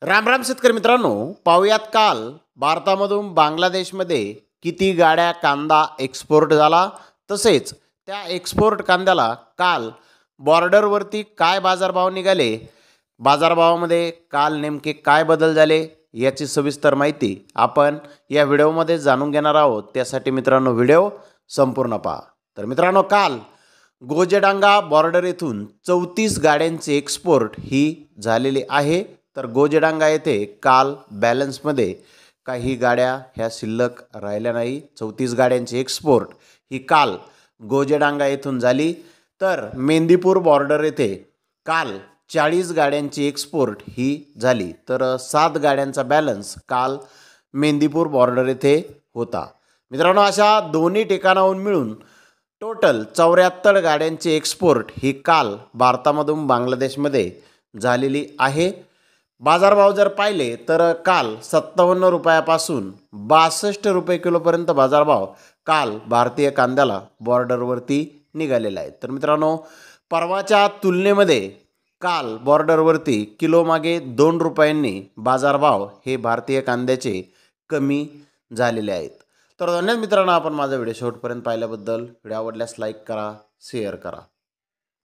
राम राम शेतकरी मित्रांनो, पाहुयात काल भारतामधून बांगलादेशमध्ये किती गाड्या कांदा एक्सपोर्ट झाला, तसेच त्या एक्सपोर्ट कांद्याला काल बॉर्डरवरती काय बाजारभाव निघाले, बाजारभावामध्ये काल नेमके काय बदल झाले याची सविस्तर माहिती आपण या व्हिडिओमध्ये जाणून घेणार आहोत। त्यासाठी मित्रांनो व्हिडिओ संपूर्ण पहा। तर मित्रांनो, काल गोजेडांगा बॉर्डर येथून 34 गाड्यांचे एक्सपोर्ट ही झालेली आहे। तर गोजेडांगा येथे काल बॅलन्समध्ये काही गाड्या ह्या शिल्लक राहिल्या नाही। 34 गाड्यांची एक्सपोर्ट ही काल गोजेडांगा येथून झाली। तर मेंदीपूर बॉर्डर येथे काल 40 गाड्यांची एक्सपोर्ट ही झाली। तर 7 गाड्यांचा बॅलन्स काल मेंदीपूर बॉर्डर येथे होता। मित्रांनो, अशा दोन्ही ठिकाणाहून मिळून टोटल 74 गाड्यांची एक्सपोर्ट ही काल भारतामधून बांगलादेशमध्ये झालेली आहे। बाजारभाव जर पाहिले तर काल 57 रुपयापासून 62 रुपये किलोपर्यंत बाजारभाव काल भारतीय कांद्याला बॉर्डरवरती निघालेला आहे। तर मित्रांनो, परवाच्या तुलनेमध्ये काल बॉर्डरवरती किलोमागे 2 रुपयांनी बाजारभाव हे भारतीय कांद्याचे कमी झालेले आहेत। तर धन्यवाद मित्रांनो, आपण माझा व्हिडिओ शेवटपर्यंत पाहिल्याबद्दल। व्हिडिओ आवडल्यास लाईक करा, शेअर करा।